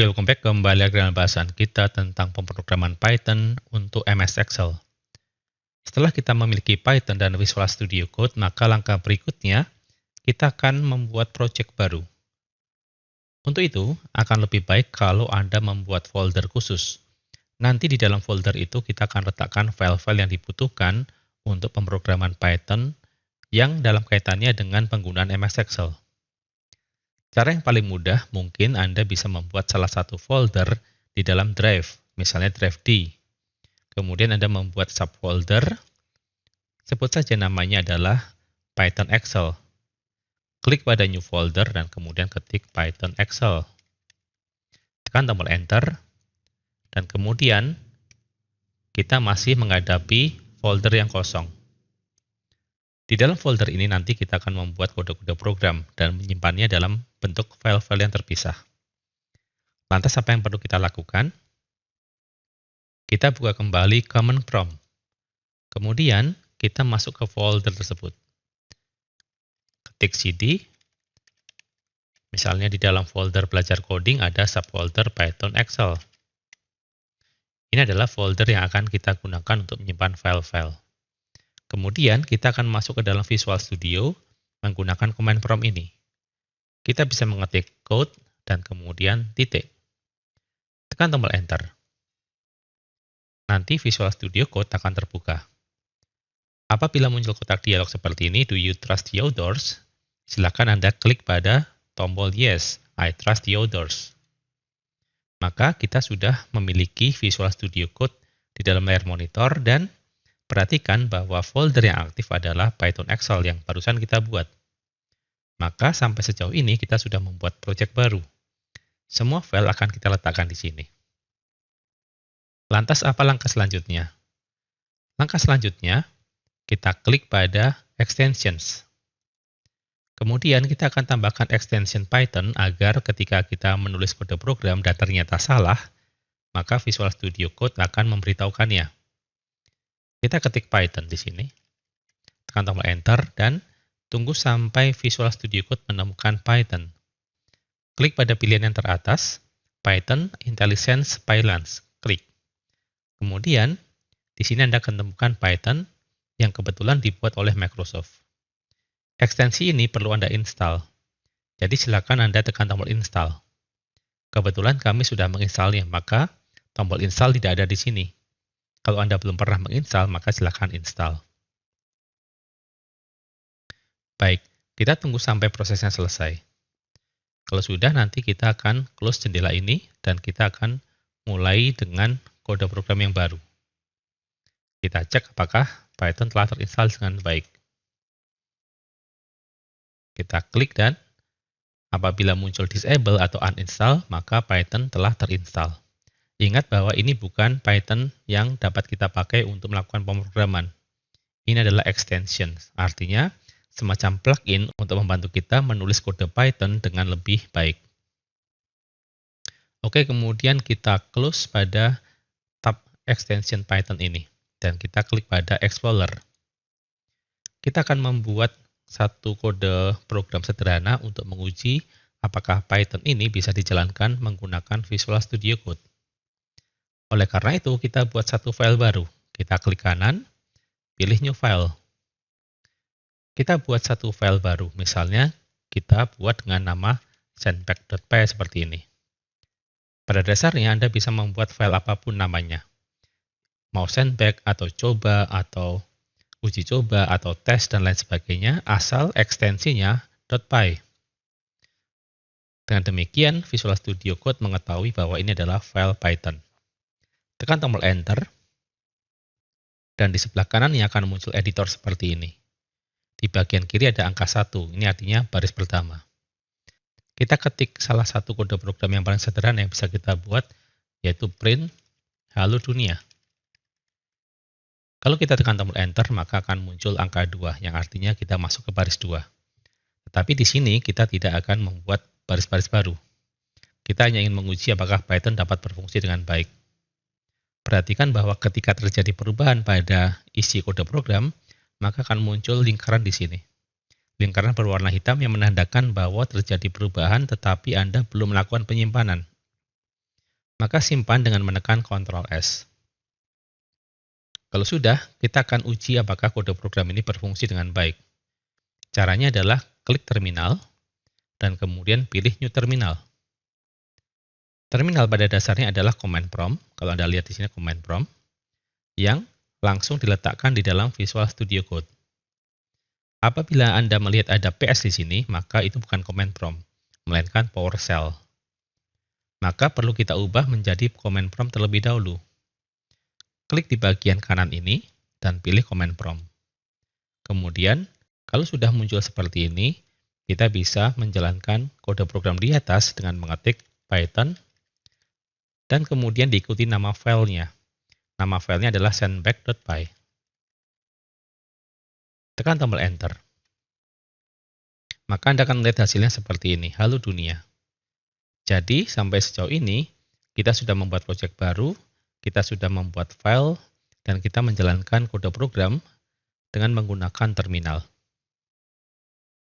Oke, welcome back kembali lagi dengan bahasan kita tentang pemrograman Python untuk MS Excel. Setelah kita memiliki Python dan Visual Studio Code, maka langkah berikutnya kita akan membuat project baru. Untuk itu, akan lebih baik kalau Anda membuat folder khusus. Nanti di dalam folder itu kita akan letakkan file-file yang dibutuhkan untuk pemrograman Python yang dalam kaitannya dengan penggunaan MS Excel. Cara yang paling mudah, mungkin Anda bisa membuat salah satu folder di dalam drive, misalnya drive D. Kemudian Anda membuat subfolder, sebut saja namanya adalah Python Excel. Klik pada New Folder dan kemudian ketik Python Excel. Tekan tombol Enter, dan kemudian kita masih menghadapi folder yang kosong. Di dalam folder ini nanti kita akan membuat kode-kode program dan menyimpannya dalam bentuk file-file yang terpisah. Lantas apa yang perlu kita lakukan? Kita buka kembali Command Prompt. Kemudian kita masuk ke folder tersebut. Ketik cd. Misalnya di dalam folder belajar coding ada subfolder Python Excel. Ini adalah folder yang akan kita gunakan untuk menyimpan file-file. Kemudian kita akan masuk ke dalam Visual Studio menggunakan command prompt ini. Kita bisa mengetik code dan kemudian titik. Tekan tombol Enter. Nanti Visual Studio Code akan terbuka. Apabila muncul kotak dialog seperti ini, Do you trust the authors? Silakan Anda klik pada tombol Yes, I trust the authors. Maka kita sudah memiliki Visual Studio Code di dalam layar monitor dan perhatikan bahwa folder yang aktif adalah Python Excel yang barusan kita buat. Maka sampai sejauh ini kita sudah membuat project baru. Semua file akan kita letakkan di sini. Lantas apa langkah selanjutnya? Langkah selanjutnya, kita klik pada Extensions. Kemudian kita akan tambahkan extension Python agar ketika kita menulis kode program dan ternyata salah, maka Visual Studio Code akan memberitahukannya. Kita ketik Python di sini, tekan tombol Enter, dan tunggu sampai Visual Studio Code menemukan Python. Klik pada pilihan yang teratas, Python IntelliSense Pylons. Klik. Kemudian, di sini Anda akan menemukan Python yang kebetulan dibuat oleh Microsoft. Ekstensi ini perlu Anda install. Jadi silakan Anda tekan tombol Install. Kebetulan kami sudah menginstalnya, maka tombol Install tidak ada di sini. Kalau Anda belum pernah menginstal, maka silakan install. Baik, kita tunggu sampai prosesnya selesai. Kalau sudah, nanti kita akan close jendela ini dan kita akan mulai dengan kode program yang baru. Kita cek apakah Python telah terinstall dengan baik. Kita klik dan apabila muncul disable atau uninstall, maka Python telah terinstall. Ingat bahwa ini bukan Python yang dapat kita pakai untuk melakukan pemrograman. Ini adalah extension, artinya semacam plugin untuk membantu kita menulis kode Python dengan lebih baik. Oke, kemudian kita close pada tab extension Python ini, dan kita klik pada Explorer. Kita akan membuat satu kode program sederhana untuk menguji apakah Python ini bisa dijalankan menggunakan Visual Studio Code. Oleh karena itu, kita buat satu file baru. Kita klik kanan, pilih New File. Kita buat satu file baru, misalnya kita buat dengan nama sandbag.py seperti ini. Pada dasarnya, Anda bisa membuat file apapun namanya. Mau sandbag, atau coba, atau uji coba, atau tes, dan lain sebagainya, asal ekstensinya .py. Dengan demikian, Visual Studio Code mengetahui bahwa ini adalah file Python. Tekan tombol Enter, dan di sebelah kanannya akan muncul editor seperti ini. Di bagian kiri ada angka 1, ini artinya baris pertama. Kita ketik salah satu kode program yang paling sederhana yang bisa kita buat, yaitu print halo dunia. Kalau kita tekan tombol Enter, maka akan muncul angka 2, yang artinya kita masuk ke baris 2. Tetapi di sini kita tidak akan membuat baris-baris baru. Kita hanya ingin menguji apakah Python dapat berfungsi dengan baik. Perhatikan bahwa ketika terjadi perubahan pada isi kode program, maka akan muncul lingkaran di sini. Lingkaran berwarna hitam yang menandakan bahwa terjadi perubahan tetapi Anda belum melakukan penyimpanan. Maka simpan dengan menekan Ctrl S. Kalau sudah, kita akan uji apakah kode program ini berfungsi dengan baik. Caranya adalah klik terminal, dan kemudian pilih New Terminal. Terminal pada dasarnya adalah command prompt, kalau Anda lihat di sini command prompt, yang langsung diletakkan di dalam Visual Studio Code. Apabila Anda melihat ada PS di sini, maka itu bukan command prompt, melainkan PowerShell. Maka perlu kita ubah menjadi command prompt terlebih dahulu. Klik di bagian kanan ini, dan pilih command prompt. Kemudian, kalau sudah muncul seperti ini, kita bisa menjalankan kode program di atas dengan mengetik Python, dan kemudian diikuti nama filenya. Nama filenya adalah sendback.py. Tekan tombol Enter. Maka Anda akan melihat hasilnya seperti ini. Halo dunia. Jadi, sampai sejauh ini, kita sudah membuat proyek baru, kita sudah membuat file, dan kita menjalankan kode program dengan menggunakan terminal.